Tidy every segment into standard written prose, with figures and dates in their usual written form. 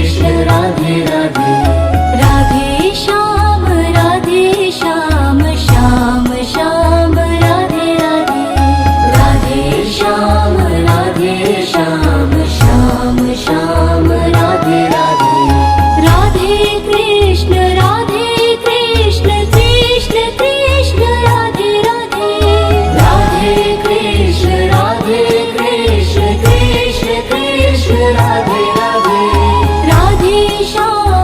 कृष्ण राधे राधे। राधे श्याम श्याम श्याम राधे राधे। राधे श्याम श्याम श्याम राधे राधे। राधे कृष्ण कृष्ण कृष्ण राधे राधे। राधे कृष्ण कृष्ण कृष्ण कृष्ण राधे राधे। राधे श्याम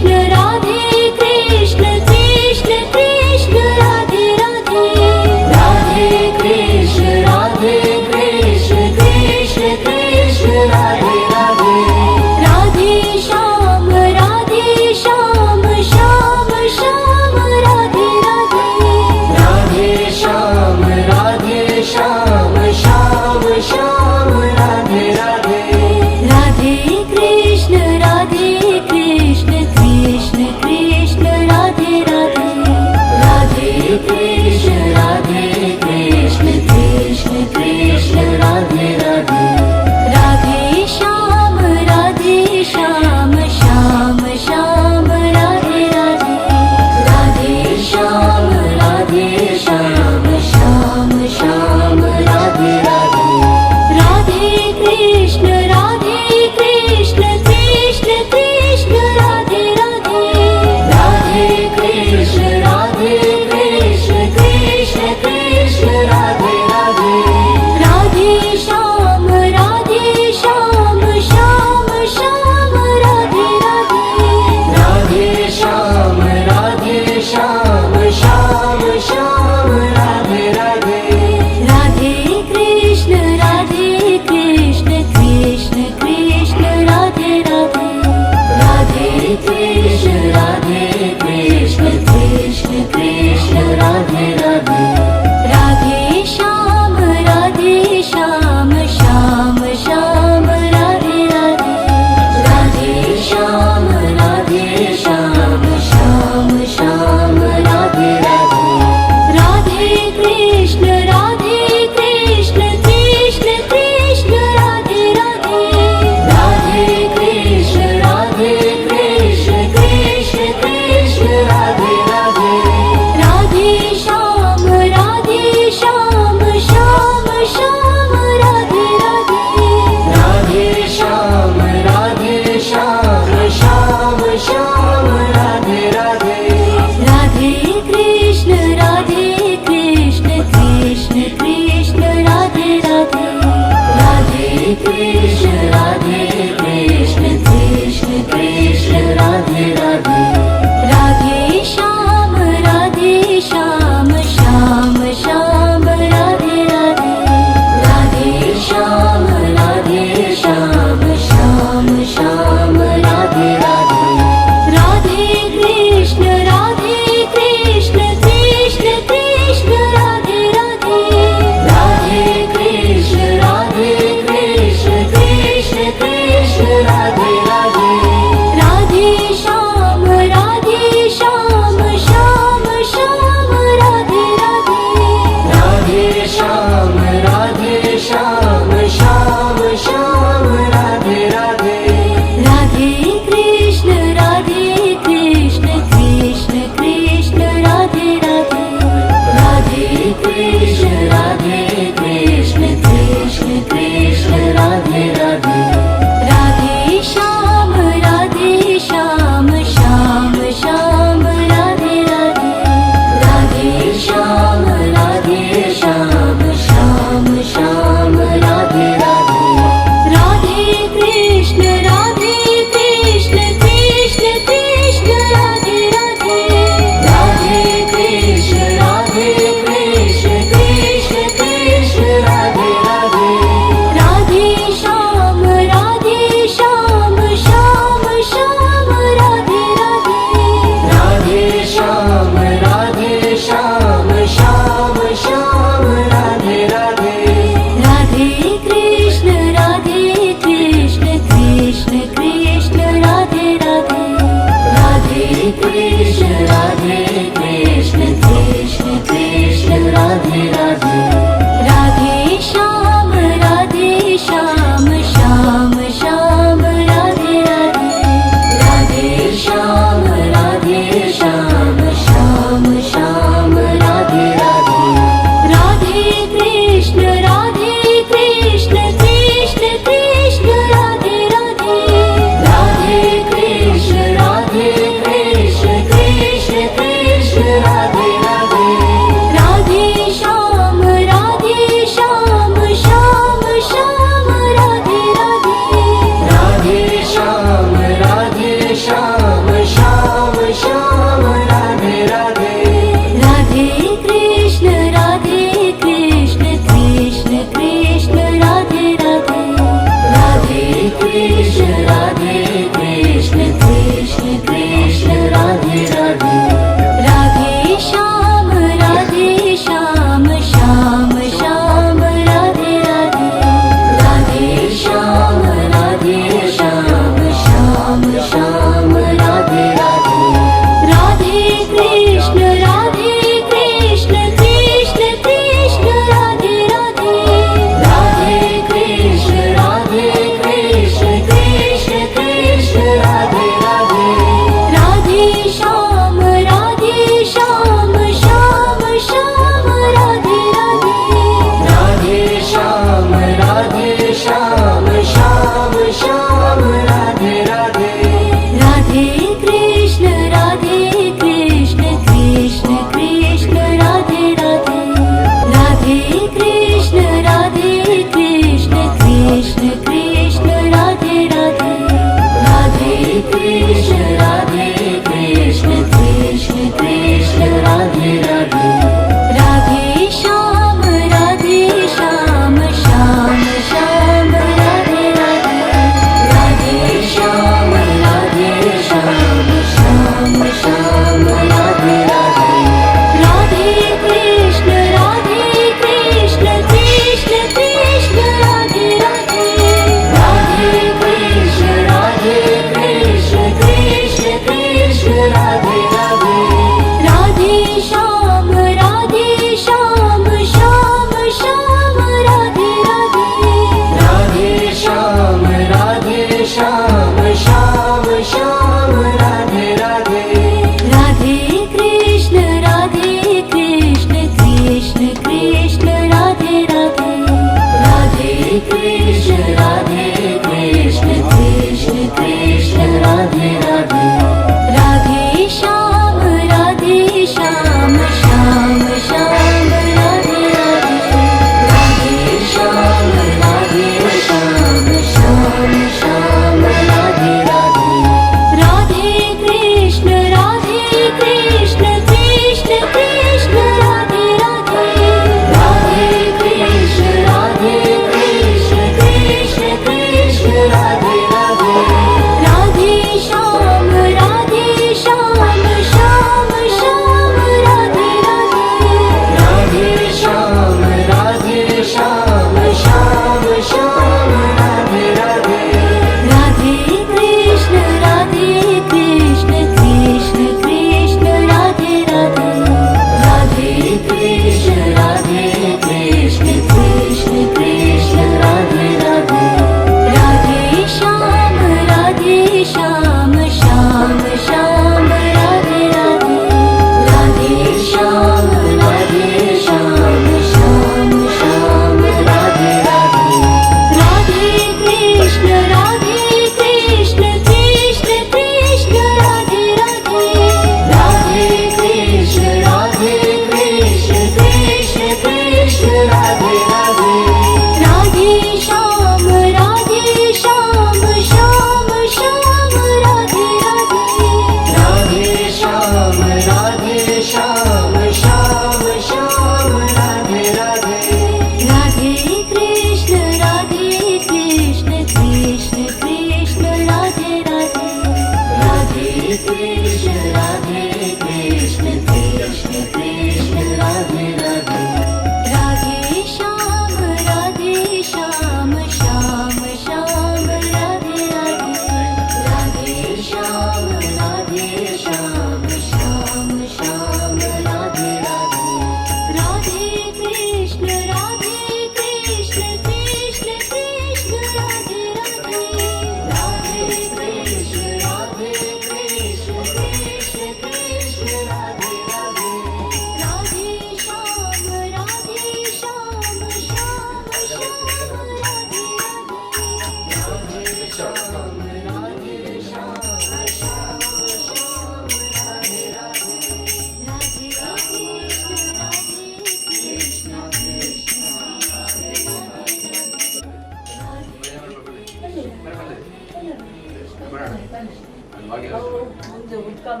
ಮುಂದೆ ಉತ್ಕಾಲ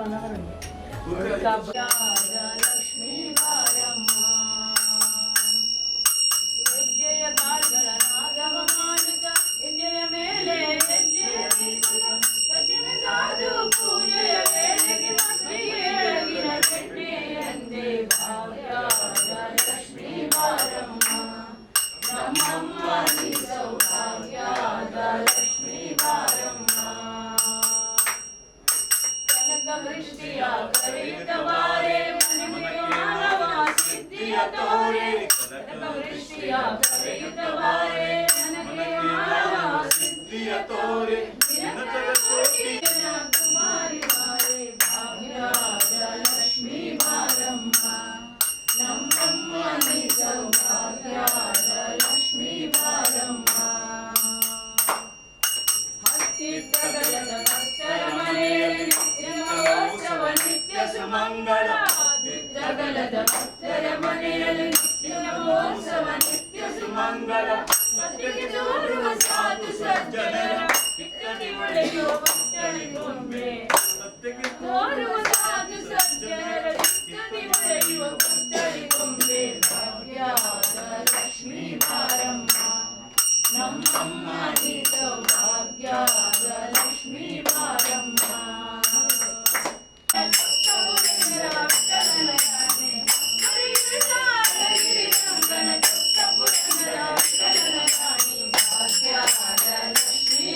ಲಕ್ಷ್ಮೀ ಬಾರಮ್ಮ ಹೆಜ್ಜೆಯ ಕಾಲ್ಗಳ ನಾದವ ಮಾಡುತ್ತ ಹೆಜ್ಜೆಯ ಮೇಲೆ ಹೆಜ್ಜೆ ವೃಷ್ಟಿಯ ಕರೆಯುತ್ತ ಬಾರೆ ಮನಕ್ಕೆ ಮಾನವ ಸಿದ್ಧಿಯ ತೋರೆ ಕನಕ ವೃಷ್ಟಿಯ ಕರೆಯುತ್ತ ಬಾರೆ ಮನಕ್ಕೆ ಮಾನವ ಸಿದ್ಧಿಯ ತೋರೆ ದಿನಕರ ಕೋಟಿ ಕುಮಾರಿ ಬಾರೆ ಭಾಗ್ಯದ ಲಕ್ಷ್ಮೀ ಬಾರಮ್ಮ ನಮ್ಮಮ್ಮ ನೀ ಸೌಭಾಗ್ಯದ ಲಕ್ಷ್ಮೀ ಬಾರಮ್ಮ ಹತ್ತಿದ್ದಗಲದ ಭಕ್ತರ ಮನೆಯಲ್ಲಿ ನಿತ್ಯ ಮಹೋತ್ಸವ ನಿತ್ಯ ಸುಮಂಗಳ ಹತ್ತಿದ್ದಗಲದ ಭಕ್ತರ ಮನೆಯಲ್ಲಿ ನಿತ್ಯ ಮಹೋತ್ಸವ ನಿತ್ಯ ಸುಮಂಗಳ ಸತ್ಯಕ್ಕೆ ತೋರುವ ಸಾಧು ಸಜ್ಜನರ ಚಿತ್ತದಿ ಒಳೆಯುವ ಭಕ್ತಳಿಗೊಂಬೆ ಸತ್ಯಕ್ಕೆ ತೋರುವ ಸಾಧು ಸಜ್ಜನರ ಚಿತ್ತದಿ ಒಳೆಯುವ ಭಕ್ತಳಿಗೊಂಬೆ ಭಾಗ್ಯದ ಲಕ್ಷ್ಮೀ ಬಾರಮ್ಮ ನಮ್ಮಮ್ಮ ನೀ ಸೌಭಾಗ್ಯದ ಲಕ್ಷ್ಮೀ ಬಾರಮ್ಮ ಭಾಗ್ಯದ ಲಕ್ಷ್ಮೀ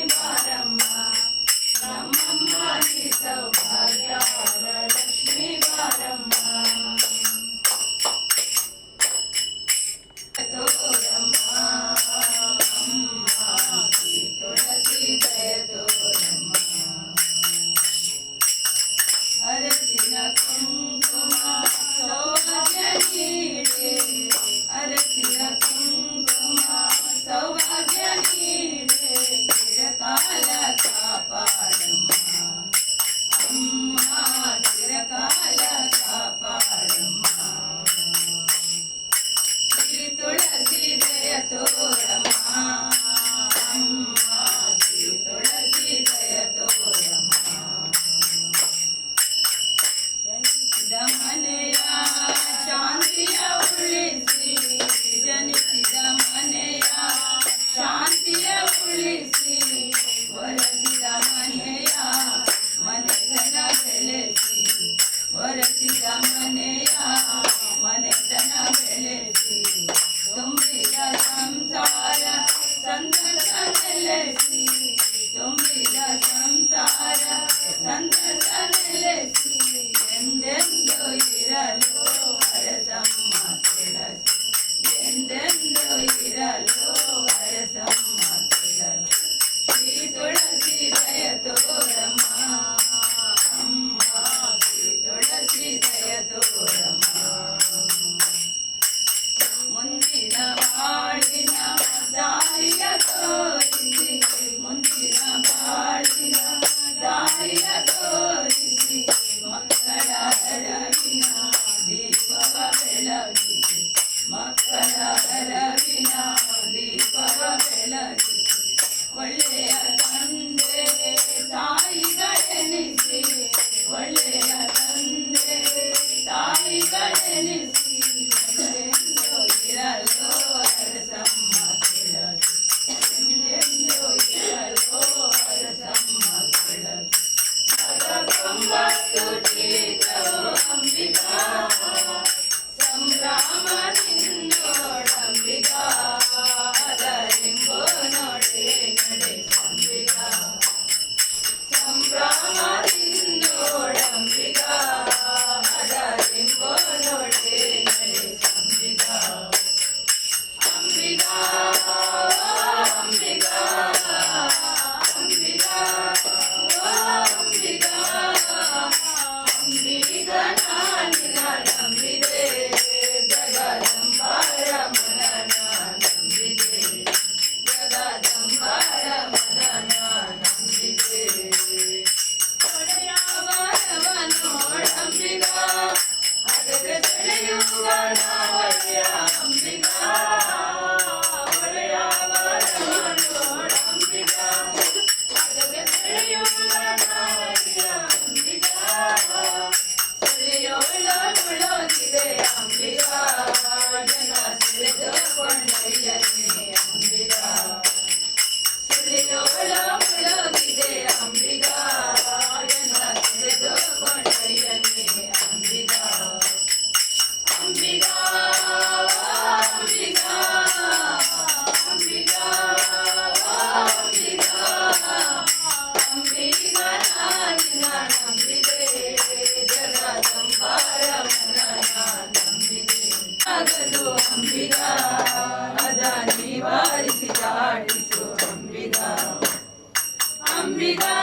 अंबिका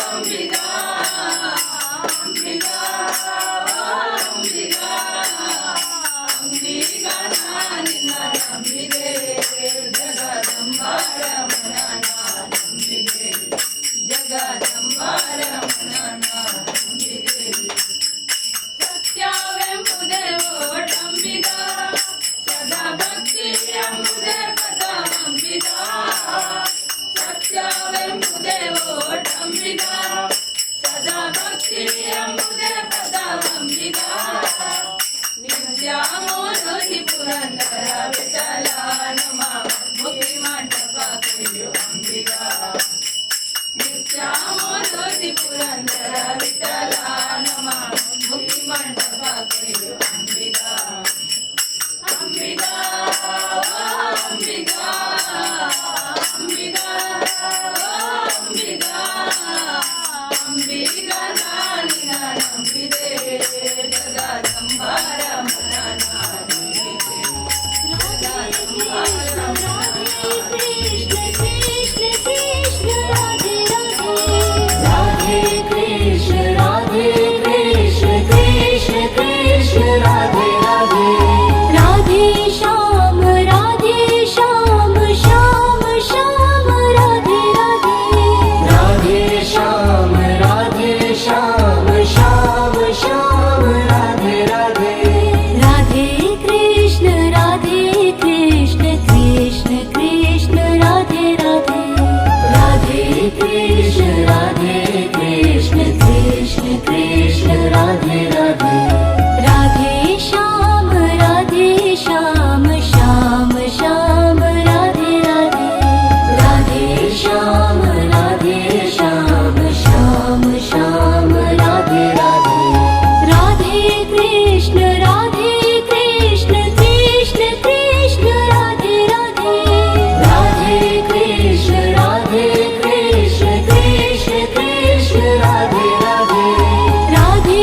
अंबिका अंबिका अंबिका अंबिका निನ್ನ ನಂಬಿದೆ ಜಗದಂಬಾರ ಮನನ ನಂಬಿದೆ ಜಗದಂಬಾರ ಮನನ ನಂಬಿದೆ ಸತ್ಯವೆಂಬುದೇ ಓಟಂಬಿದ ಸದಾ ಭಕ್ತಿ ಎಂಬುದೇ ಪದವಂಬಿದ ಸತ್ಯವೆಂಬುದೇ ಓಟಂಬಿದ ಸದಾ ಭಕ್ತಿ ಎಂಬುದೇ ಪದವಂಬಿದ ನಿತ್ಯಾಮೋದಿ ಪುರಂದರ ವಿಠಲ ನಮ ಮುಕ್ತಿ ಮಂಟಪ ಕೈಯೋ ಅಂಬಿಗ ನಿತ್ಯಾಮೋದಿ ಪುರಂದರ ವಿಠಲ ನಮ ಮುಕ್ತಿ ಮಂಟಪ ಕೈಯೋ ಅಂಬಿಗ ಅಂಬಿಗ ಅಂಬಿಗ ಅಂಬಿಗ ಅಂಬಿಗ ಅಂಬಿಗ ನಾನಿನ ನಂಬಿದೆ ಜಗದಂಬಾರ ಮನನ ನಂಬಿದೆ ಜಗದಂಬಾರ कृष्ण कृष्ण कृष्ण राधे राधे कृष्ण राधे कृष्ण कृष्ण कृष्ण राधे राधे राधे श्याम श्याम श्याम राधे राधे श्याम श्याम श्याम श्याम राधे राधे राधे कृष्ण कृष्ण कृष्ण कृष्ण राधे राधे कृष्ण कृष्ण कृष्ण कृष्ण राधे राधे राधे श्याम श्याम श्याम राधे राधे श्याम श्याम श्याम श्याम राधे राधे राधे कृष्ण कृष्ण कृष्ण कृष्ण राधे राधे कृष्ण कृष्ण कृष्ण कृष्ण राधे राधे राधे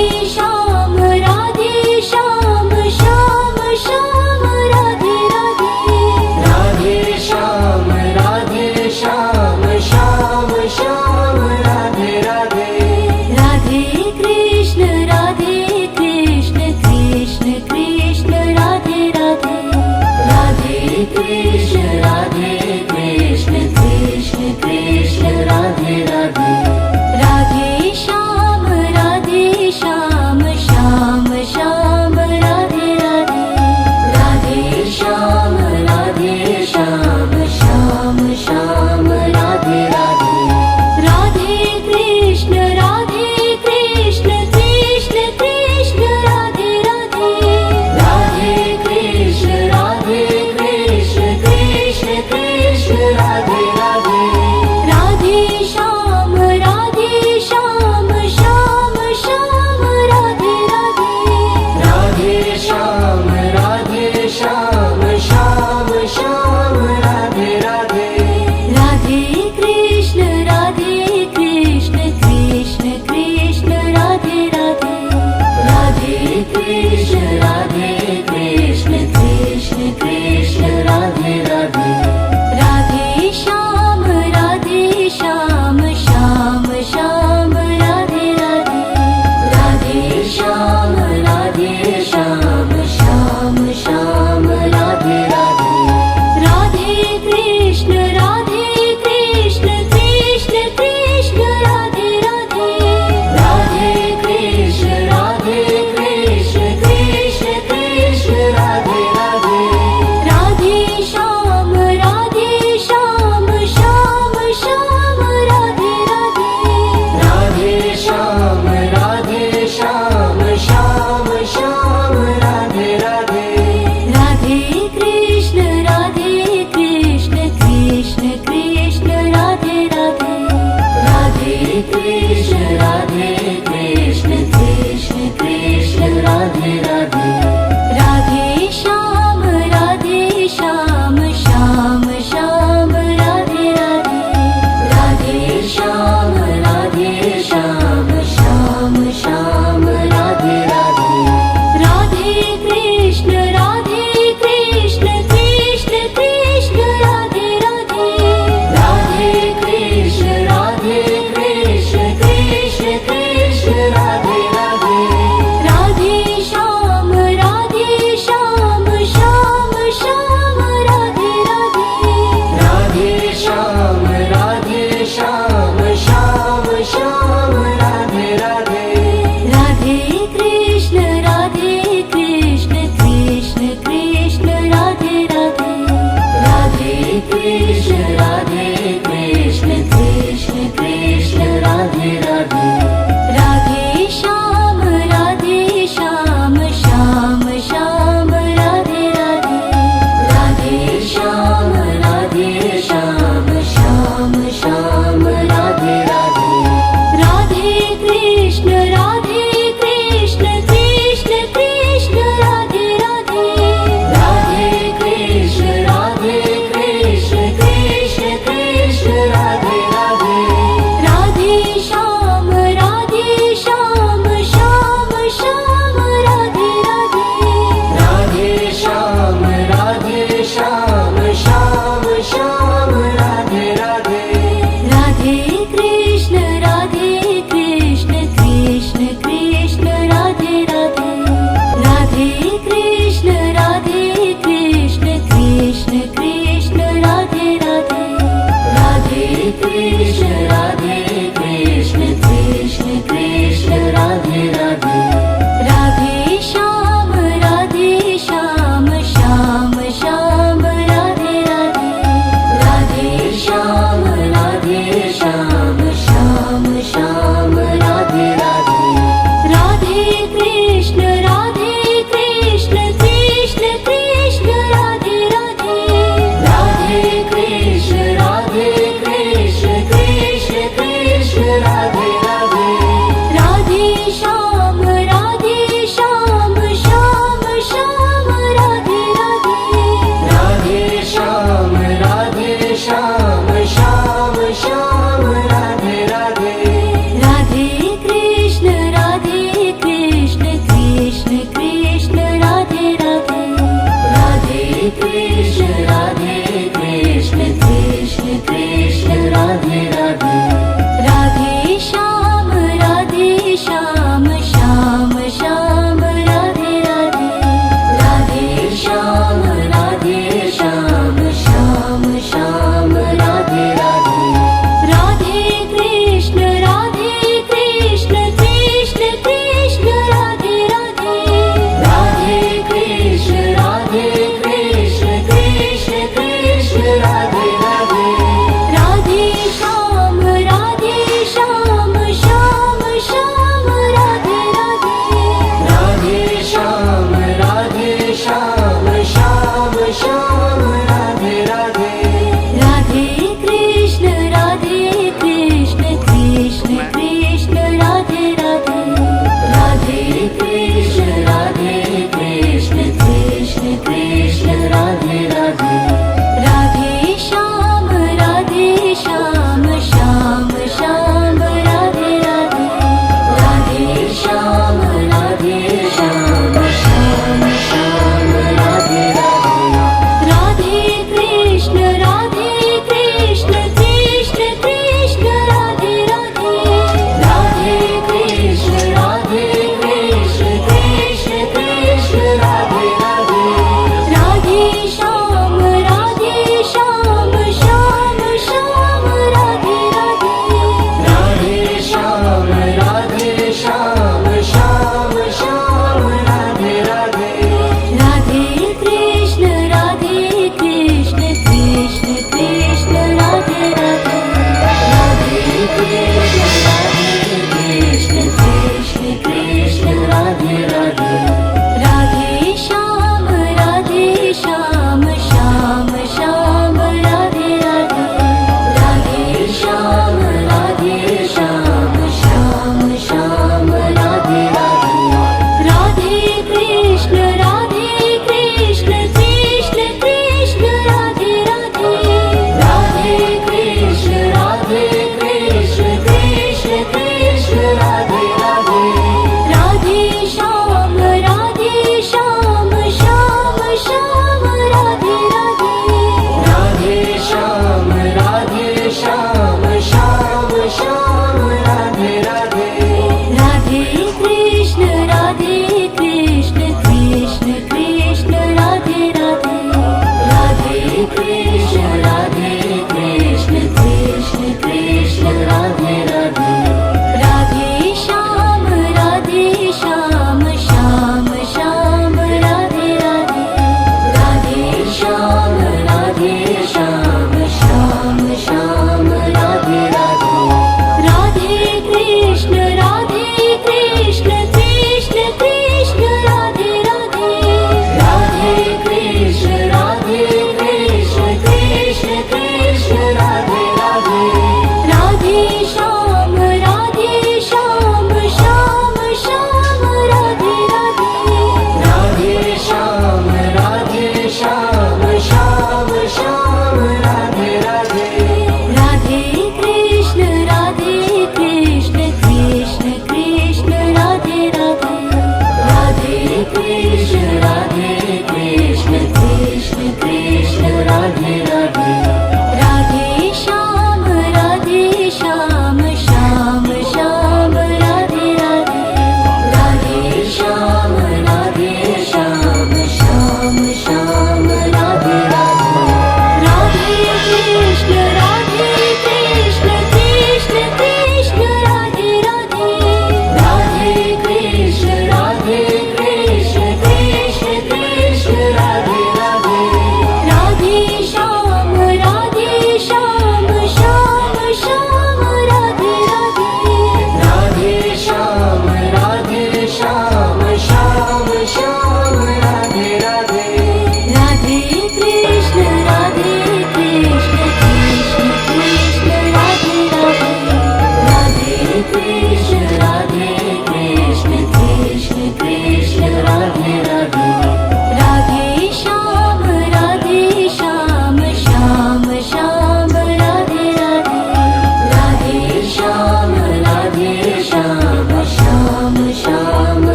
श्याम श्याम श्याम राधे राधे श्याम श्याम श्याम श्याम राधे राधे राधे कृष्ण कृष्ण कृष्ण कृष्ण राधे राधे कृष्ण कृष्ण कृष्ण कृष्ण राधे राधे राधे श्याम श्याम श्याम राधे राधे श्याम श्याम श्याम श्याम राधे राधे राधे कृष्ण कृष्ण कृष्ण कृष्ण राधे राधे कृष्ण कृष्ण कृष्ण कृष्ण राधे राधे राधे श्याम श्याम श्याम राधे राधे श्याम श्याम श्याम श्याम राधे राधे राधे कृष्ण कृष्ण कृष्ण कृष्ण राधे राधे कृष्ण कृष्ण कृष्ण कृष्ण राधे राधे राधे श्याम श्याम श्याम राधे राधे श्याम श्याम श्याम श्याम राधे राधे राधे कृष्ण कृष्ण कृष्ण कृष्ण राधे राधे कृष्ण कृष्ण कृष्ण कृष्ण राधे राधे राधे श्याम श्याम श्याम राधे राधे श्याम श्याम श्याम श्याम राधे राधे राधे कृष्ण कृष्ण कृष्ण कृष्ण राधे राधे कृष्ण कृष्ण कृष्ण कृष्ण राधे राधे राधे श्याम श्याम श्याम राधे राधे श्याम श्याम श्याम श्याम राधे राधे राधे कृष्ण कृष्ण कृष्ण कृष्ण राधे राधे कृष्ण राधे कृष्ण कृष्ण कृष्ण राधे राधे राधे कृष्ण कृष्ण कृष्ण राधे राधे राधे कृष्ण कृष्ण कृष्ण राधे राधे राधे श्याम श्याम श्याम राधे राधे राधे श्याम श्याम श्याम राधे राधे राधे कृष्ण कृष्ण कृष्ण राधे राधे राधे कृष्ण कृष्ण कृष्ण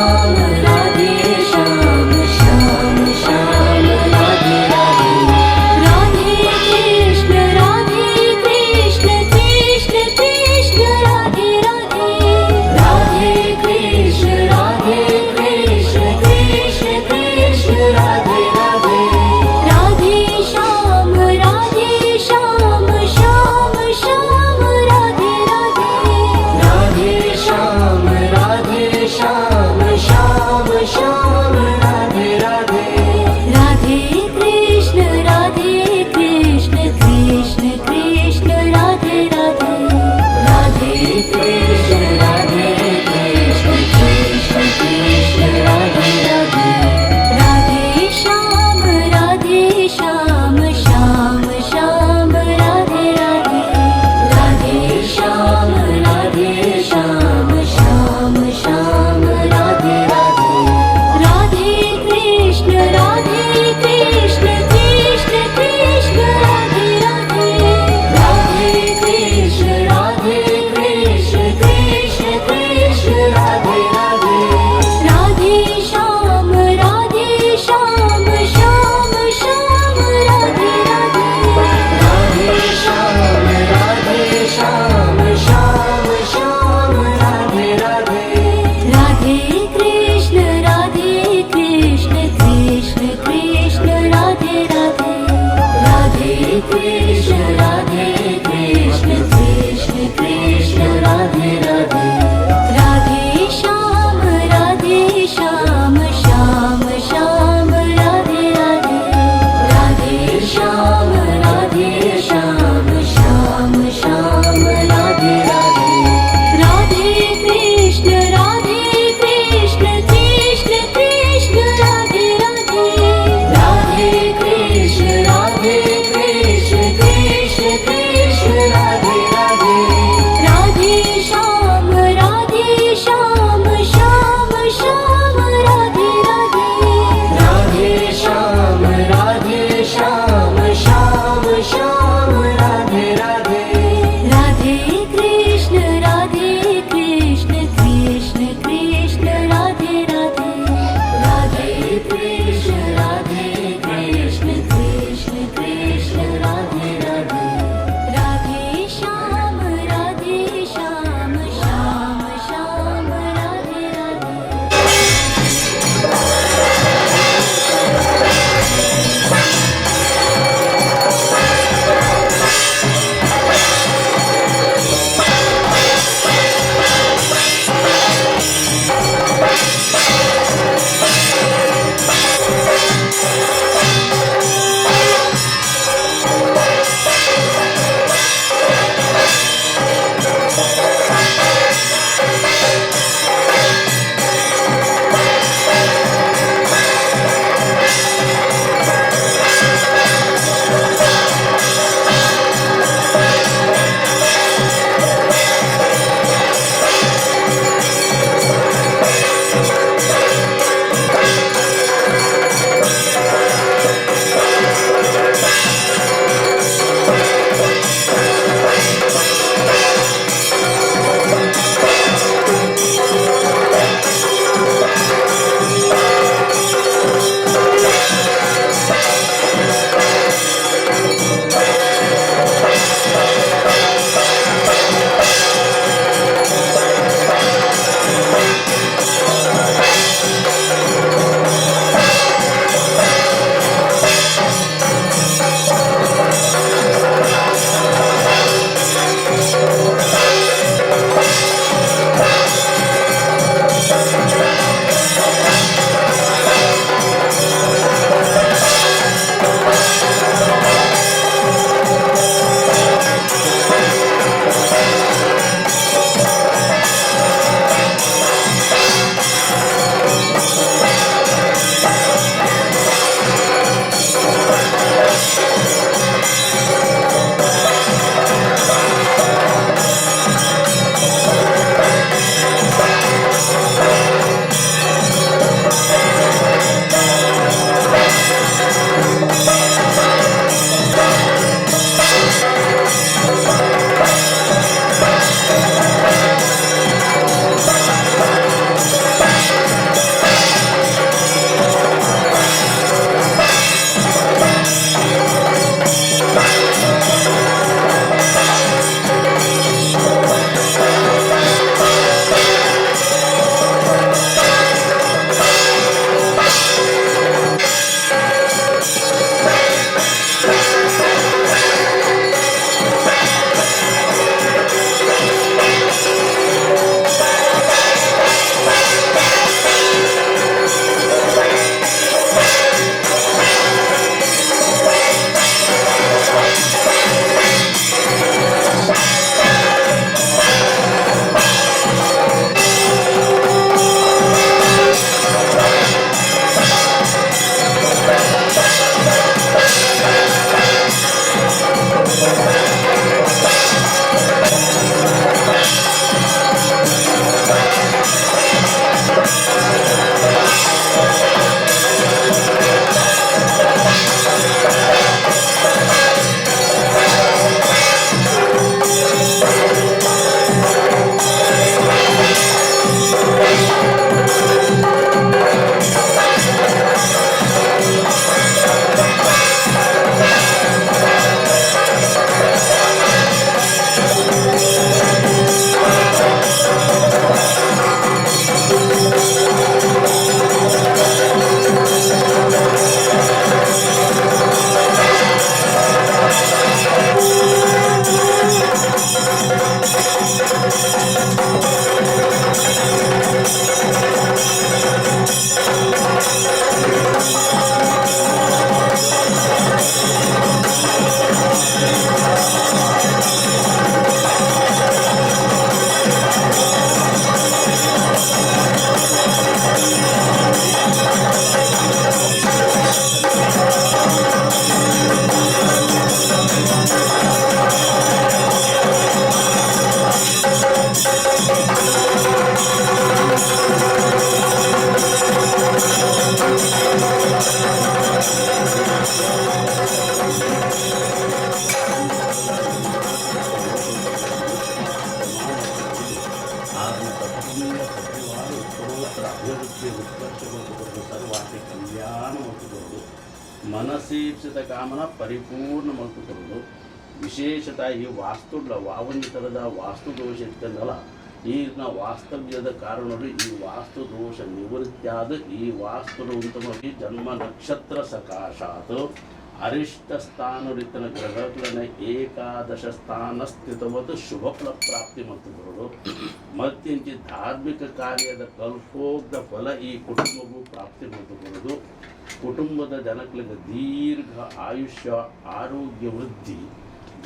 श्याम राधे श्याम श्याम श्याम राधे राधे राधे कृष्ण कृष्ण कृष्ण राधे राधे राधे कृष्ण कृष्ण कृष्ण राधे राधे राधे श्याम श्याम श्याम राधे राधे राधे श्याम श्याम श्याम राधे राधे राधे कृष्ण कृष्ण कृष्ण कृष्ण राधे राधे राधे कृष्ण कृष्ण कृष्ण राधे राधे राधे श्याम श्याम श्याम राधे राधे राधे श्याम श्याम श्याम राधे राधे राधे कृष्ण कृष्ण कृष्ण राधे राधे राधे कृष्ण कृष्ण कृष्ण राधे राधे राधे श्याम श्याम श्याम राधे राधे राधे श्याम श्याम राधे राधे राधे कृष्ण कृष्ण कृष्ण राधे राधे राधे कृष्ण कृष्ण कृष्ण राधे राधे राधे श्याम श्याम श्याम राधे राधे राधे श्याम श्याम श्याम राधे राधे राधे कृष्ण कृष्ण कृष्ण राधे राधे राधे कृष्ण कृष्ण कृष्ण ಕಲ್ಯಾಣ ಮತ್ತು ಕೊಡೋದು, ಮನಸ್ಸೀಪ್ಸಿತ ಕಾಮನ ಪರಿಪೂರ್ಣ ಮತ್ತು ಕೊಡೋದು. ವಿಶೇಷತಃ ಈ ಒಂದು ಥರದ ವಾಸ್ತು ದೋಷ ಇತ್ತಂದಲ್ಲ, ಈಗಿನ ವಾಸ್ತವ್ಯದ ಕಾರಣಗಳು ಈ ವಾಸ್ತು ದೋಷ ನಿವೃತ್ತಿಯಾದ ಈ ವಾಸ್ತುವಂತವಾಗಿ ಜನ್ಮ ನಕ್ಷತ್ರ ಸಕಾಶಾತ್ ಅರಿಷ್ಟ ಸ್ಥಾನರಿತನ ಗ್ರಹಗಳನ್ನ ಏಕಾದಶ ಸ್ಥಾನ ಸ್ಥಿತವಾದ ಶುಭ ಫಲ ಪ್ರಾಪ್ತಿ ಮತ್ತು ಬರೋದು. ಮತ್ತಿಂಚಿ ಧಾರ್ಮಿಕ ಕಾರ್ಯದ ಕಲ್ಪೋಗ್ಧ ಫಲ ಈ ಕುಟುಂಬವು ಪ್ರಾಪ್ತಿ ಮತ್ತು ಬರೋದು. ಕುಟುಂಬದ ಜನಗಳಿಗೆ ದೀರ್ಘ ಆಯುಷ್ಯ, ಆರೋಗ್ಯ ವೃದ್ಧಿ,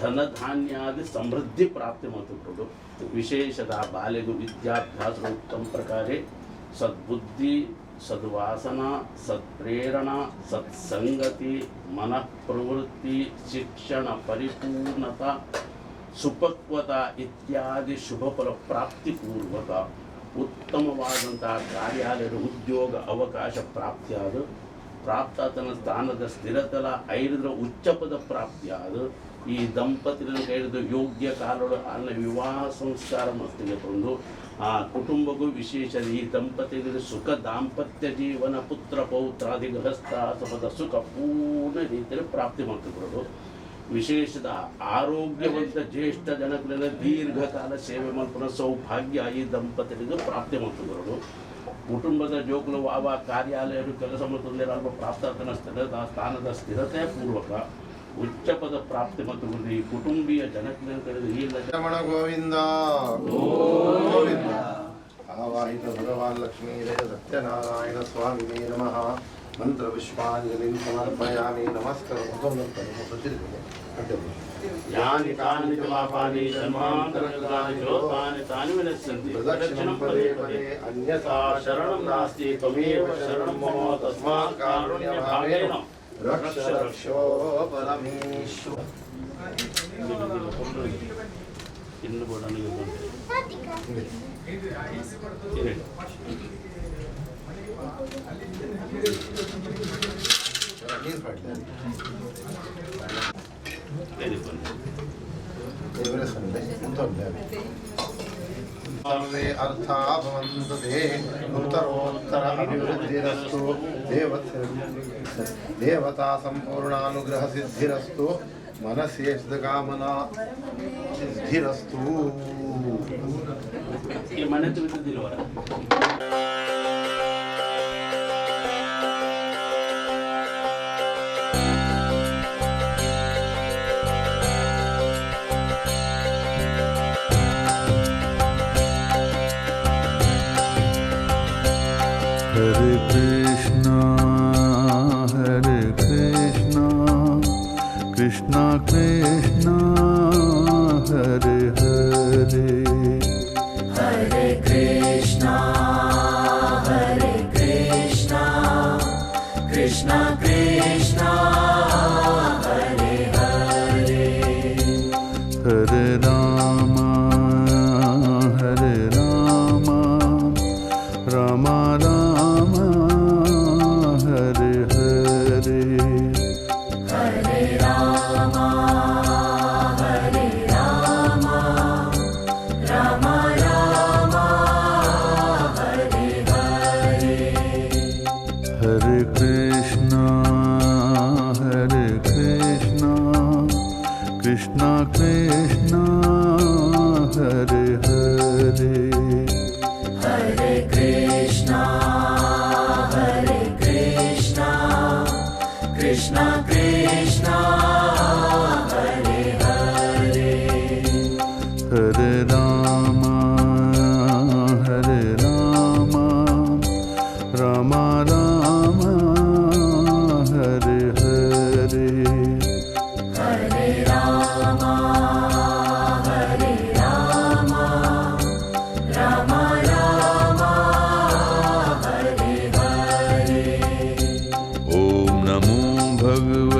ಧನಧಾನ್ಯಾದಿ ಸಮೃದ್ಧಿ ಪ್ರಾಪ್ತಿ ಮತ್ತು ಕೊಡು. ವಿಶೇಷದ ಬಾಲ್ಯಗೂ ವಿದ್ಯಾಭ್ಯಾಸ ಉತ್ತಮ ಪ್ರಕಾರ ಸದ್ಬುದ್ಧಿ, ಸದ್ವಾಸನ, ಸತ್ಪ್ರೇರಣಾ, ಸತ್ಸಂಗತಿ, ಮನಃಪ್ರವೃತ್ತಿ, ಶಿಕ್ಷಣ ಪರಿಪೂರ್ಣತಾ, ಸುಪಕ್ವತಾ ಇತ್ಯಾದಿ ಶುಭ ಫಲ ಪ್ರಾಪ್ತಿಪೂರ್ವಕ ಉತ್ತಮವಾದಂತಹ ಕಾರ್ಯಾಲಯದ ಉದ್ಯೋಗ ಅವಕಾಶ ಪ್ರಾಪ್ತಿಯಾದ ಪ್ರಾಪ್ತಾತನ ಸ್ಥಾನದ ಸ್ಥಿರತಲ ಐದರ ಉಚ್ಚಪದ ಪ್ರಾಪ್ತಿಯಾದ ಈ ದಂಪತಿಗಳನ್ನು ಕೈದು ಯೋಗ್ಯ ಕಾಲದ ಅಲ್ಲ ವಿವಾಹ ಸಂಸ್ಕಾರ ಮಸ್ತಿಗೆ ತಂದು ಆ ಕುಟುಂಬಕ್ಕೂ ವಿಶೇಷ ಈ ದಂಪತಿಗಳಿಗೆ ಸುಖ ದಾಂಪತ್ಯ ಜೀವನ, ಪುತ್ರ ಪೌತ್ರಾದಿ ಗೃಹಸ್ಥಾಸಮದ ಸುಖ ಪೂರ್ಣ ರೀತಿಯಲ್ಲಿ ಪ್ರಾಪ್ತಿ ಮಾಡ್ತಿರೋದು. ವಿಶೇಷದ ಆರೋಗ್ಯವಂತ ಜ್ಯೇಷ್ಠ ಜನಗಳಿಂದ ದೀರ್ಘಕಾಲ ಸೇವೆ ಮಾಡ್ಕೊಳ್ಳೋ ಸೌಭಾಗ್ಯ ಈ ದಂಪತಿಗಳಿಗೆ ಪ್ರಾಪ್ತಿ ಮಾಡ್ತಿರೋದು. ಕುಟುಂಬದ ಜೋಕುಲು ವಾವ ಕಾರ್ಯಾಲಯರು ಕೆಲಸ ಮತ್ತು ಪ್ರಾಪ್ತಾತನ ಸ್ಥಾನದ ಸ್ಥಿರತೆ ಪೂರ್ವಕ ಉಚ್ಚಪದ ಪ್ರಾಪ್ತಿ ಮತ್ತು ಈ ಕುಟುಂಬೀಯ ಜನಕ್ಕೆ ರಮಣ ಗೋವಿಂದ ಗೋವಿಂದ. ಆವಾಹಿತ ಭಗವಾನ್ ಲಕ್ಷ್ಮೀ ಸತ್ಯನಾರಾಯಣ ಸ್ವಾಮಿನೇ ನಮಃ. ಮಂತ್ರ ವಿಶ್ವಾಂಜಲಿಂ ಸಮರ್ಪಯಾಮಿ. ನಮಸ್ಕಾರ. ಯಾನಿ ತಾನಿ ಪಾಪಾನಿ ಜನ್ಮಾಂತರಕೃತಾನಿ ಜೋತಾನಿ ತಾನಿ ವಿನಶ್ಯಂತಿ ಪ್ರದಕ್ಷಿಣಂ ಪದೇ ಪದೇ ಅನ್ಯಥಾ ಶರಣಂ ನಾಸ್ತಿ ತ್ವಮೇವ ಶರಣಂ ಮಮ ತಸ್ಮಾತ್ ಕಾರುಣ್ಯಭಾವೇನ ರಕ್ಷ ರಕ್ಷೋ ಪರಮೇಶ್ವರ. ಇನ್ನು ಕೂಡ ನನಗೆ ಸರ್ವೇ ಅರ್ಥಾ ಭವಂತು ತೇ ಉತ್ತರೋತ್ತರ ಅಭಿವೃದ್ಧಿರಸ್ತು. ದೇವತಾ ಸಂಪೂರ್ಣಾನುಗ್ರಹ ಸಿದ್ಧಿರಸ್ತು. ಮನಸ್ಸೇಷದ ಕಾಮನಾ ಸಿದ್ಧಿರಸ್ತು. ಈ ಮನೆ ತಿಳಿದಿಲ್ವರ Hare Krishna, Krishna Krishna, Hare Hare, Hare Krishna, Krishna Krishna, Hare Hare, Hare Rama, Rama Rama, Hare Hare, Hare Rama, Rama Rama, Hare Hare, Hare Krishna, Krishna Krishna, Hare Hare, Hare Krishna, Krishna Krishna, Hare Hare, Hare Rama, Rama Rama, Hare Hare, Hare Rama, Rama Rama, Hare Hare. Om Namo Bhagavate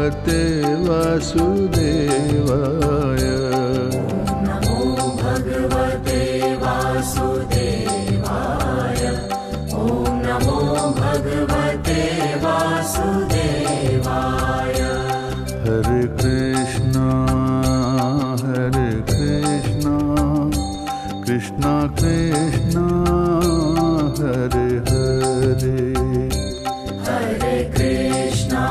भगवते वासुदेवाय नमो भगवते वासुदेवाय ॐ नमो भगवते वासुदेवाय हरे कृष्णा कृष्णा कृष्णा हरे हरे हरे कृष्णा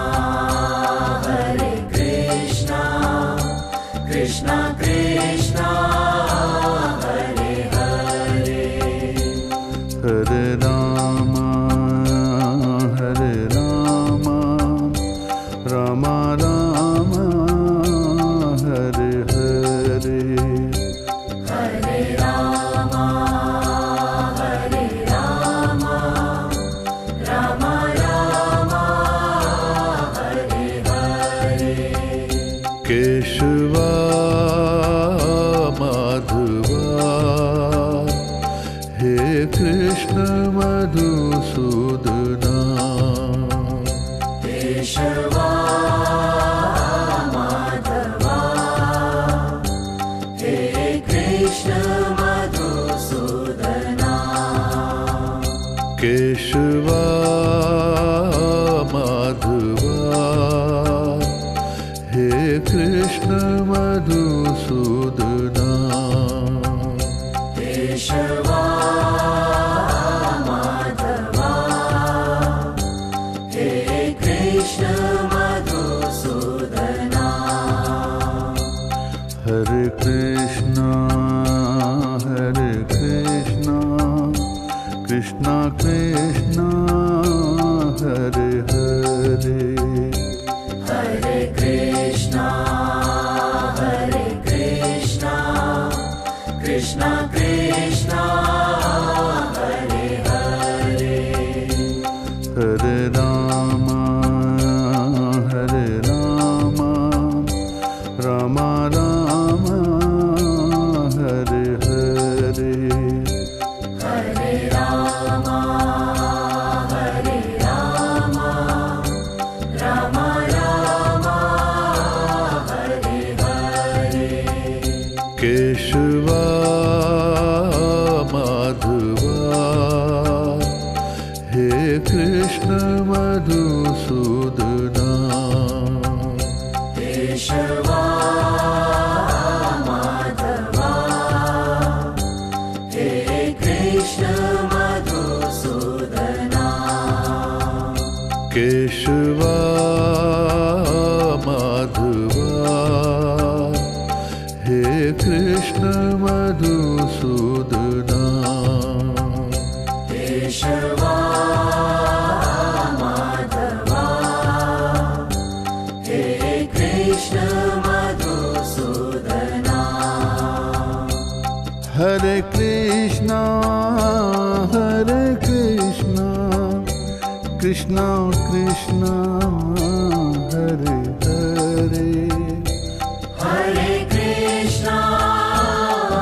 कृष्णा कृष्णा हरे हरे हरे राम राम राम हरे हरे हरे राम राम राम हरे हरे केशवा माधवा हे कृष्ण मधुसूदना केशवा माधवा हे कृष्ण मधुसूदना केशवा माधवा हे कृष्ण मधुसूदना केशवा माधवा हे कृष्ण मधुसूदना हरे कृष्णा कृष्णा कृष्णा हरे हरे हरे कृष्णा कृष्णा कृष्णा हरे हरे हरे राम राम राम हरे हरे हरे राम राम राम हरे हरे केशवा माधवा हे कृष्ण मधुसूदना केशवा माधवा हे कृष्ण मधुसूदना केशवा माधवा हे कृष्ण मधुसूदना केशवा माधवा हे कृष्ण मधुसूदना हरे कृष्णा कृष्णा कृष्णा हरे हरे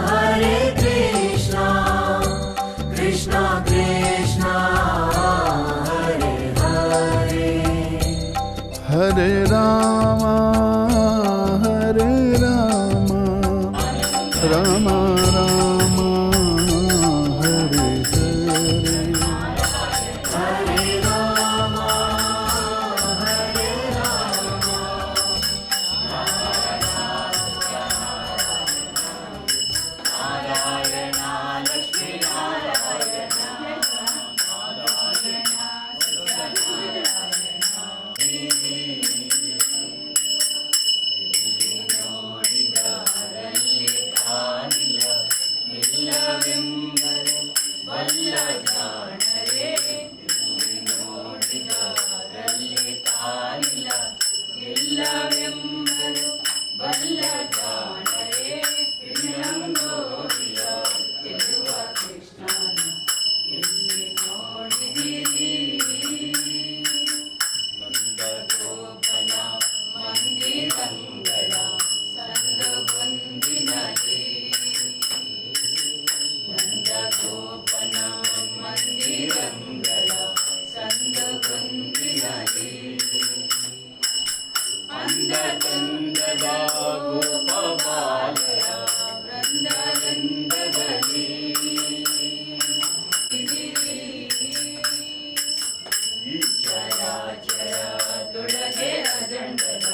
हरे कृष्णा कृष्णा कृष्णा हरे हरे हरे राम राम राम हरे हरे हरे राम ಕಂದ ಕಂದದ ಗೋಪ ಬಾಲರ ವೃಂದದಲ್ಲಿ ಈ ಚರಾಚರದೊಳಗೆ ಅದಂಡದ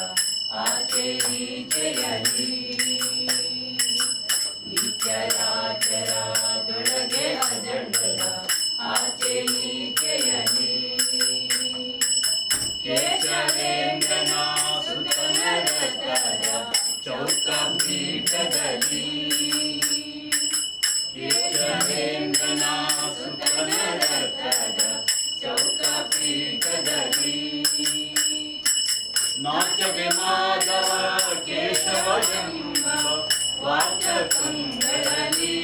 ಆಚೆ ಈಚೆಯಲಿ ಈ ಚರಾಚರದೊಳಗೆ ಅದಂಡದ ಆಚೆ ಈಚೆಯಲಿ ಕೇಶವೇಂದ್ರನ ಸುತನ ರಥದ ಚೌಕ ಪೀಠದಲ್ಲಿ ಕೇಶವೇಂದ್ರನ ಸುತನ ರಥದ ಚೌಕ ಪೀಠದಲ್ಲಿ ನಾಚಗೆ ಮಾಧವ ಕೇಶವ ಎಂಬ ವಾಚಕಗಳಲ್ಲಿ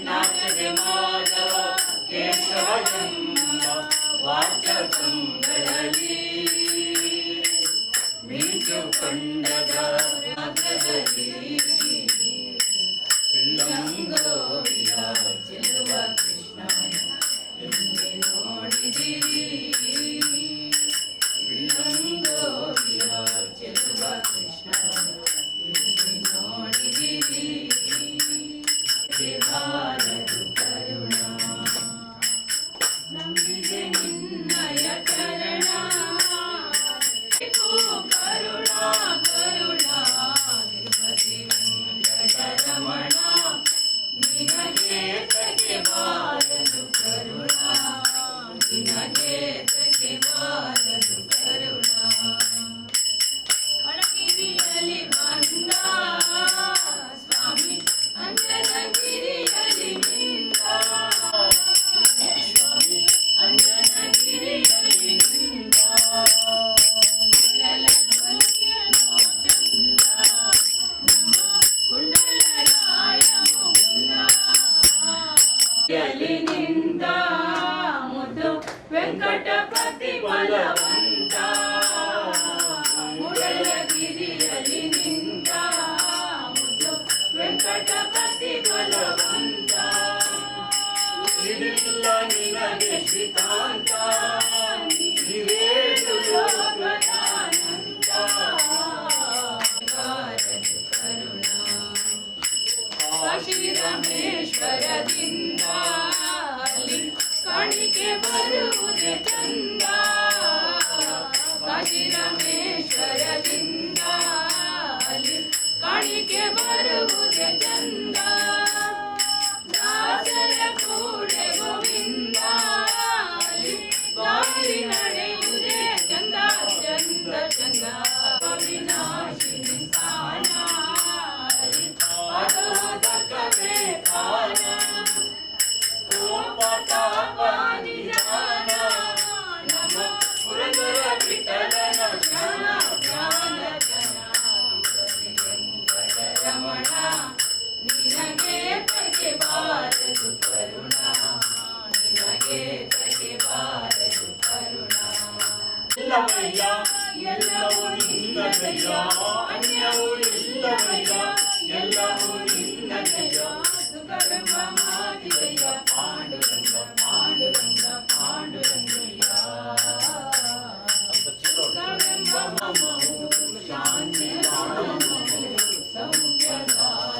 ನಾಚಗೆ ಮಾಧವ ಕೇಶವ ಎಂಬ ವಾಚಕಗಳಲ್ಲಿ ಮಿಂಚುಕೊಂಡದ ಮಗದಲ್ಲಿ ಪಿಳ್ಳಂಗೋವಿಯ ಚೆಲುವ ಕೃಷ್ಣ ಎಲ್ಲಿ ನೋಡಿದಿರಿ ಪಿಳ್ಳಂಗೋವಿಯ ಚೆಲುವ ಕೃಷ್ಣ ಎಲ್ಲಿ ನೋಡಿದಿರಿ ಭಾರತ ಕರುಣ ನಂಬಿದೆ ನಿನ್ನಯ ಚರಣ ಕರುಣ ಕರುಣ ತಿರುಪತಿ ವೆಂಕಟರಮಣ ನಿನಗೆ ತಕ್ಕೆ ಬಾರದು ಕರುಣ ನಿನಗೆ ತಕ್ಕೆ ಬಾರದು ಕರುಣ ಅಳಗಿರಿಯಲ್ಲಿ ಬಂದ ಸ್ವಾಮಿ ಅಂಜನಗಿರಿಯಲ್ಲಿ ನಿಂತ ಸ್ವಾಮಿ ಅಂಜನಗಿರಿಯಲ್ಲಿ ನಿಂತ ಕುಂಡಲ ಧ್ವನಿಯನು ಚಂದ ನಮ್ಮ ಕುಂಡಲರಾಯ ಮುಕುಂದ ಯಲ್ಲಿ ನಿಂತ ಮುದ್ದು ವೆಂಕಟಪತಿ ಬಲವಂತ ಮುಡಲಗಿರಿಯಲ್ಲಿ ನಿಂತ ಮುದ್ದು ವೆಂಕಟಪತಿ ಬಲವಂತ ಇಡಿಲ್ಲ ನಿನಗೆ ಶ್ರೀಕಾಂತ ನೀವೇನು ಲೋಕದಾನಂತ ಭಾರತ ಕರುಣ ಕಾಶಿ ರಮೇಶ್ವರದಿಂದ ಅಲ್ಲಿ ಕಾಣಿಕೆ ಬರುವುದೇ ಚಂದ ಕಾಶಿ ರಮೇಶ್ವರದಿಂದ ಅಲ್ಲಿ ಕಾಣಿಕೆ ಬರುವುದೇ ಚಂದ ದಾಸರ ಕೂಡೆ ಗೋವಿಂದ ಅಲ್ಲಿ ದಾರಿ ನಡೆಯುವುದೇ ಚಂದ ಚಂದ ಚಂದ ವಿನಾಶಿನಿ ಸ್ಥಾನ ಪಾದೋದಕವೇ ಪಾನ ಕೋಪ ತಾಪ ನಿಧಾನ ನಮ್ಮ ಪುರಂದರ ವಿಠಲನ ಜ್ಞಾನ ಜ್ಞಾನ ಜನ ವೆಂಕಟರಮಣ ನಿನಗೆ ತಗೆ ಬಾರದು ಕರುಣ ನಿನಗೆ ತಗೆ ಬಾರದು ಕರುಣ ಎಲ್ಲವಯ್ಯ ಎಲ್ಲವೂ ನಿನ್ನದಯ್ಯ ಅನ್ಯವು ಇಲ್ಲವಯ್ಯ ಎಲ್ಲವೂ ನಿನ್ನದಯ್ಯ ಸುಖವೆಂಬ ಮಾತಿದಯ್ಯ ಪಾಂಡುರಂಗ ಪಾಂಡುರಂಗ ಪಾಂಡುರಂಗಯ್ಯ ಸುಖವೆಂಬ ಮಮವು ಶಾಂತಿ ಮಮವು ಸೌಖ್ಯದ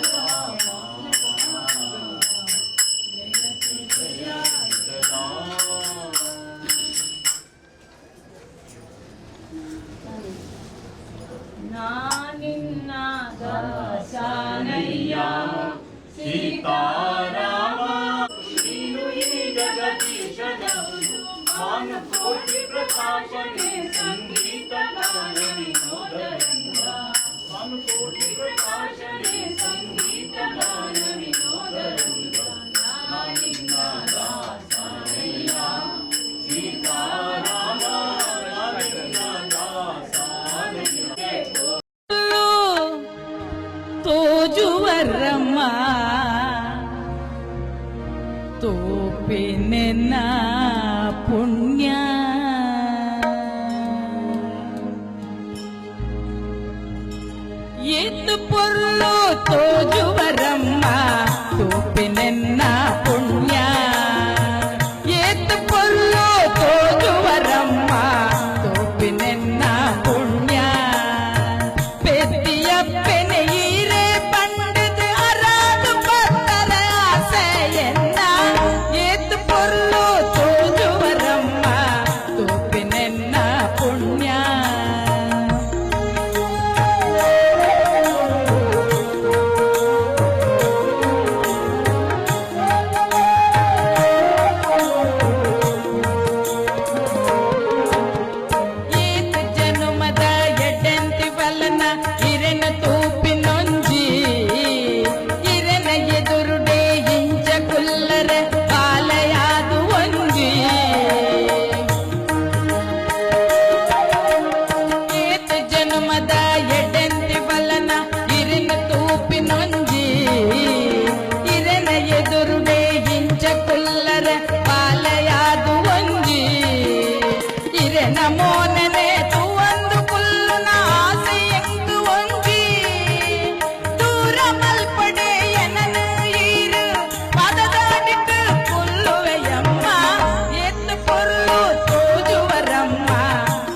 ರಾಮ ಜಯತಿ ಜಯ ನಾನಿನ್ನ ದಾಸನಯ್ಯ ಸೀತಾರಾಮ ನೀನು ಈ ಜಗದೀಶನವನು ಮಾನುಕೋಟಿ ಪ್ರಕಾಶನೆ ಸಂಗೀತ ಗಾನ ವಿನೋದರಂಗ ಮಾನುಕೋಟಿ ಪ್ರಕಾಶನೆ ಸಂಗೀತ ಗಾನ ವಿನೋದರಂಗ ನಾನಿನ್ನ ದಾಸನಯ್ಯ ಸೀತಾರಾಮ ನಾನಿನ್ನ ದಾಸನಯ್ಯ ತೋಜುವರಮ್ಮ ತೋಪಿನೆನ್ನ ಪುಣ್ಯ ಎತ್ತು ಪೊರ್ಲು ತೋಜುವರಮ್ಮ ತೋಪಿನೆನ್ನ ಪುಣ್ಯ ಎತ್ತು ಪೊರ್ಲು ತೋಜುವರಮ್ಮ ತೋಪಿನೆನ್ನ ಪುಣ್ಯ இரண மோனனே துவந்து புல்லுன ஆசை எங்கு ஒங்கி தூர மல்படே எனனு ஈரு பததாடிட்டு புல்லுவையಮ್ಮ ಎತ್ತು ಪೊರ್ಲು ತೋಜುವರಮ್ಮ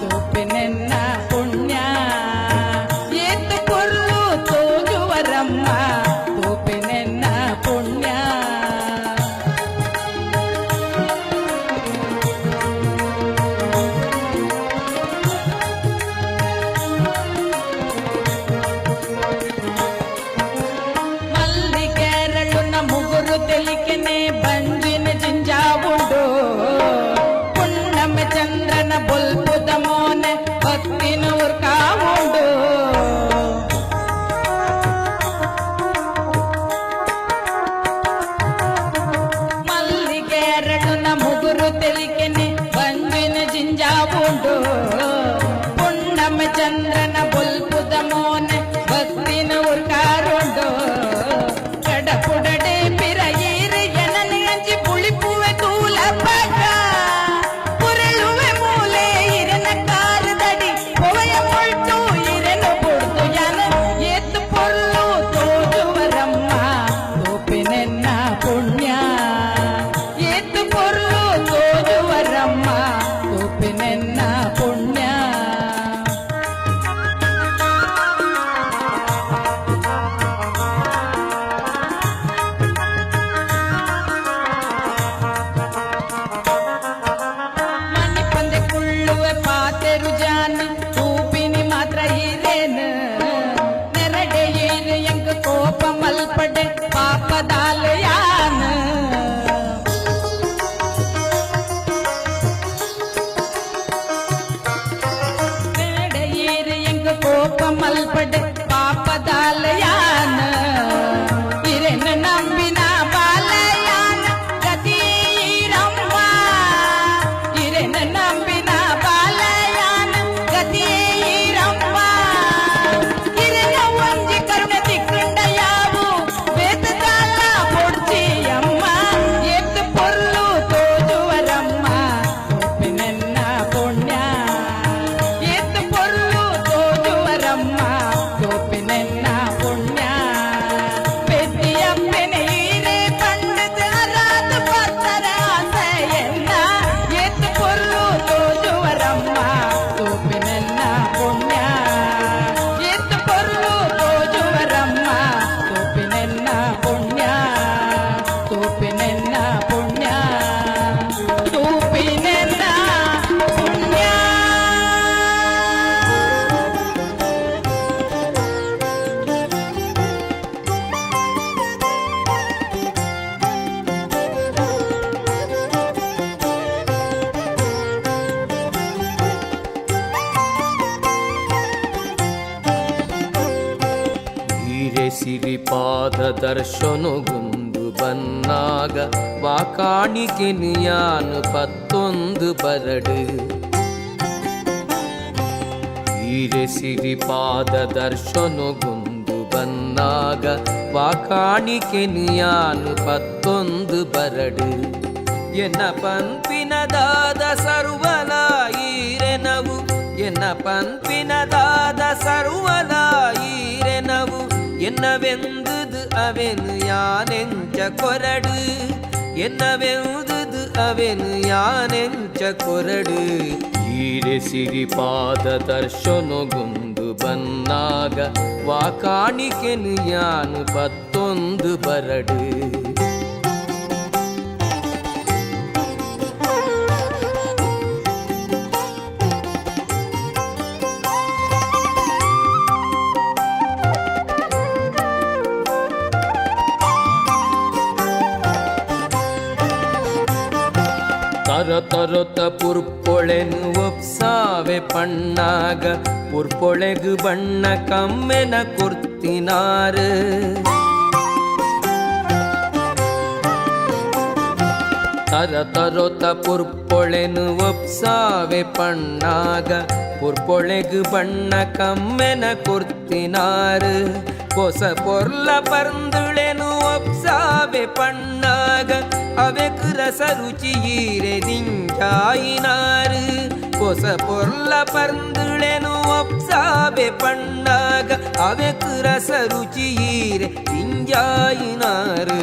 ತೋಪಿನೆನ್ನ ಪುಣ್ಯ ಎತ್ತು ಪೊರ್ಲು ತೋಜುವರಮ್ಮ ತೋಪಿನೆನ್ನ ಪುಣ್ಯ మల్లికేరళున్న ముగ్గురు తెలికనే బంజిన జింజావుండు పున్నమ చంద్రన బొల్పుద మోన భక్తిన ఉర్కావుండు మల్లికేరళున్న ముగ్గురు తెలికనే బంజిన జింజావుండు పున్నమ చంద్రన బొల్పుద మోన భక్తిన ఉర్కారుండు கடப்புடடே பிறையீரு எனனு அஞ்சி புளிப்புவே தூல பக புரளுவே மூலே இரன காருதடி பொவைய முಳ್ತು இரನು பொಡ್ತು ಯನ ಎತ್ತು ಪೊರ್ಲು ತೋಜುವರಮ್ಮ ತೋಪಿನೆನ್ನ ಪುಣ್ಯ ಎತ್ತು ಪೊರ್ಲು ತೋಜುವರಮ್ಮ ತೋಪಿನೆನ್ನ ಪುಣ್ಯ ಮನಿ ಪಂದೆ ಕುಳ್ಳುವೆ ಪಾತೆರು ಜಾನ ತೂಪಿನಿ ಮಾತ್ರ ಇರೇನು ನೆರಡೆ ಏರು ಎಂಗ ಕೋಪ ಮಲ್ಪಡೆ ಪಾಪದಾಲ ಯಾನ ನೆರಡೆ ಏರು ಎಂಗ ಕೋಪ ಮಲ್ಪಡೆ ಪಾಪದಾಲ ಯಾನ ಇರೆನ ನಂಬಿನ ಬಾಲಯಾನ ಗತಿರಮ್ಮ ಇರೆನ ನಂಬಿನ ಬಾಲಯಾನ ಗತಿರಮ್ಮ ಇರೆನ ಒಂಜಿ ಕರುಣೆ ತಿಕ್ಕಂಡ ಯಾವು ಬೇತದಾಲ పొడ్చియమ్మ ಎತ್ತು ಪೊರ್ಲು ತೋಜುವರಮ್ಮ ತೋಪಿನೆನ್ನ ಪುಣ್ಯ ಎತ್ತು ಪೊರ್ಲು ತೋಜುವರಮ್ಮ ತೋಪಿನೆನ್ನ ಪುಣ್ಯ பெத்தியப்பனை ஈரே பண்டது அராது பத்தர ஆசையென்ன எத்து பொருளு தோஜுவரಮ್ಮ தோಪಿನೆನ್ನ ಪುಣ್ಯ ಎತ್ತು ಪೊರ್ಲು ತೋಜುವರಮ್ಮ ತೋಪಿನೆನ್ನ ಪುಣ್ಯ ತೋಪಿನೆನ್ನ ಪುಣ್ಯ ತೋಪಿನೆನ್ನ ಪುಣ್ಯ ಹೀರೆ ಸಿರಿಪಾದ ದರ್ಶನಗೊಂದು ಬನ್ನಾಗ ವಾಕಾಣಿಕೆ ನಿಯಾನು ಪತ್ತೊಂದು ಬರಡು ಹೀರೆ ಸಿರಿಪಾದ ದರ್ಶನಗೊಂದು ಬನ್ನಾಗ ವಾಕಾಣಿಕೆ ನಿಯಾನು ಪತ್ತೊಂದು ಬರಡು ಎನ್ನ ಪಂಪಿನದಾದ ಸರ್ವಲ ಈರೆನವು ಎನ್ನ ಪಂಪಿನದಾದ ಸರ್ವಲ ಈರೆನವು என்னவெந்தது அவனு யானெஞ்ச கொரடு என்னவெந்தது அவனு யானெஞ்ச ಕೊರಡು ಈರೆ ಸಿರಿಪಾದ ದರ್ಶನಗೊಂದು ಬನ್ನಾಗ ವಾಕಾಣಿಕೆನು ಯಾನು ಪತ್ತೊಂದು ಬರಡು ತರತರೊತ ಪುರ್ಪೊಳೆನು ಒಪ್ಸಾವೆ ಪಣ್ಣಾಗ ಪುರ್ಪೊಳೆಗು ಬಣ್ಣ ಕಮ್ಮೆನ ಕೊರ್ತಿನಾರು ತರತರೊತ ಪುರ್ಪೊಳೆನು ಒಪ್ಸಾವೆ ಪಣ್ಣಾಗ ಪುರ್ಪೊಳೆಗು ಬಣ್ಣ ಕಮ್ಮೆನ ಕೊರ್ತಿನಾರು ಹೊಸ ಪೊರ್ಲ ಪರ್ಂದುಳೆನು ಒಪ್ಸಾವೆ ಪಣ್ಣಾಗ ಅವೆಕ್ ರಸ ರುಚಿ ಈರೆ ದಿಂಜಾಯಿನಾರು ಹೊಸ ಪೊರ್ಲ ಪರ್ಂದುಳೆನು ಒಪ್ಸಾವೆ ಪಣ್ಣಾಗ ಅವೆಕ್ ರಸ ರುಚಿ ಈರೆ ಇಂಜಾಯಿನಾರು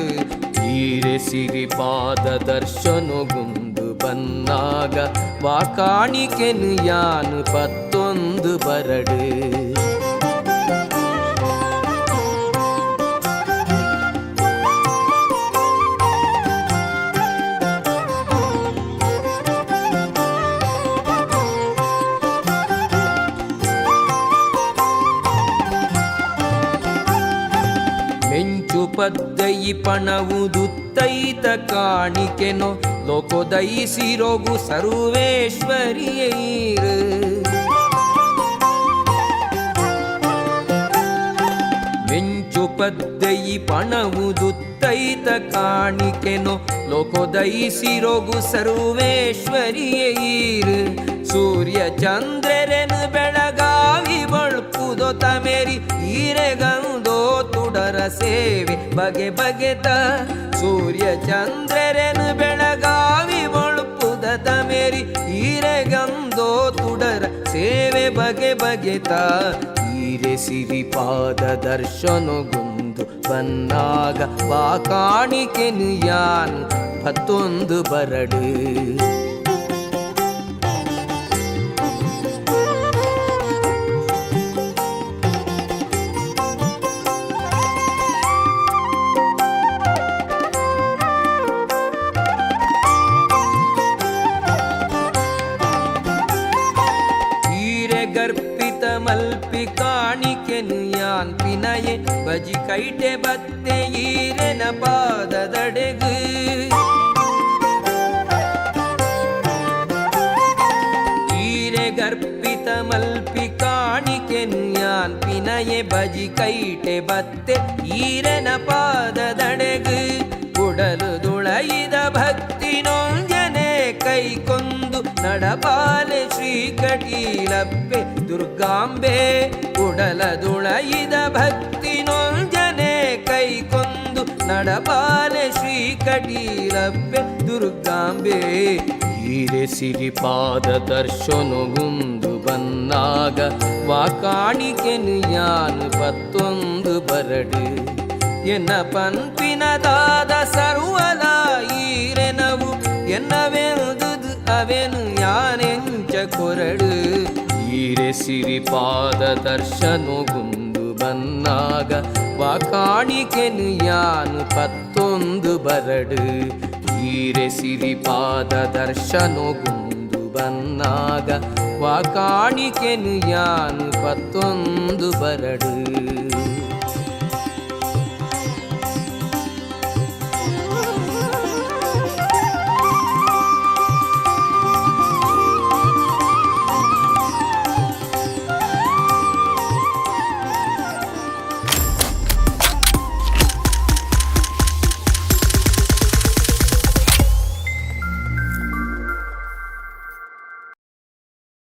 ಈರೆ ಸಿರಿಪಾದ ದರ್ಶನಗುಂದು ಬನ್ನಾಗ ವಾಕಾಣಿಕೆನು ಯಾನು 11 ಬರಡು ಪದ್ದಯಿ ಪಣವುದುತ್ತೈತ ಕಾಣಿಕೆನೋ ಲೋಕೋದಯಿಸಿರೋಗು ಸರ್ವೇಶ್ವರಿಯೈರು ಮೆಂಚು ಪದ್ದಯಿ ಪಣವುದುತ್ತೈತ ಕಾಣಿಕೆನೋ ಲೋಕೋದಯಿಸಿರೋಗು ಸರ್ವೇಶ್ವರಿಯೈರು ಸೂರ್ಯ ಚಂದ್ರರೆನು ಬೆಳಗಾವಿ ಬಳ್ಪುದೋ ತಮೇರಿ ಈರೆಗಂದೋ ತುಡರ ಸೇವೆ ಬಗೆ ಬಗೆತ ಸೂರ್ಯ ಚಂದ್ರರೆನು ಬೆಳಗಾವಿ ಬಳ್ಪುದ ತಮೇರಿ ಈರೆಗಂದೋ ತುಡರ ಸೇವೆ ಬಗೆ ಬಗೆತ ಈರೆ ಸಿರಿಪಾದ ದರ್ಶನಗುಂದು ಬನ್ನಾಗ ವಾಕಾಣಿಕೆನು ಯಾನ್ 11 ಬರಡು ಗರ್ಪಿತ ಮಲ್ಪಿ ಕಾಣಿಕೆನು ಯಾನ್ ಪಿನಯೆ ಬಜಿ ಕೈಟೆ ಬತ್ತೆ ಈರೆನ ಪಾದದಡೆಗು ಈರೆ ಗರ್ಪಿತ ಮಲ್ಪಿ ಕಾಣಿಕೆನು ಯಾನ್ ಪಿನಯೆ ಬಜಿ ಕೈಟೆ ಬತ್ತೆ ಈರೆನ ಪಾದದಡೆಗು ಕುಡಲು ದುಳೈದ ಭಕ್ತಿ ನೊಂಜನೆ ಕೈಕೊಂದು ನಡಪಾಲೆ ಶ್ರೀಕಟೀಲಪ್ಪೆ ದುರ್ಗಾಂಬೆ ಕುಡಲ ದುಳೈದ ಭಕ್ತಿ ನೊಂಜನೆ ಕೈಕೊಂದು ನಡಪಾಲೆ ಶ್ರೀಕಟೀಲಪ್ಪೆ ದುರ್ಗಾಂಬೆ ಈರೆ ಸಿರಿಪಾದ ದರ್ಶನಗುಂದು ಬನ್ನಾಗ ವಾಕಾಣಿಕೆನು ಯಾನು 11 ಬರಡು ಎನ್ನ ಪನ್ಪಿನದಾದ ಸರ್ವಲ ಈರೆನವು ಎನ್ನವೆಂದು ಅವೆನು ಯಾನೆಂಚ ಕೊರಡು ಈರೆ ಸಿರಿಪಾದ ದರ್ಶನಗುಂದು ಬನ್ನಾಗ ವಾಕಾಣಿಕೆನು ಯಾನು 11 ಬರಡು ಈರೆ ಸಿರಿಪಾದ ದರ್ಶನಗುಂದು ಬನ್ನಾಗ ವಾಕಾಣಿಕೆನು ಯಾನು 11 ಬರಡು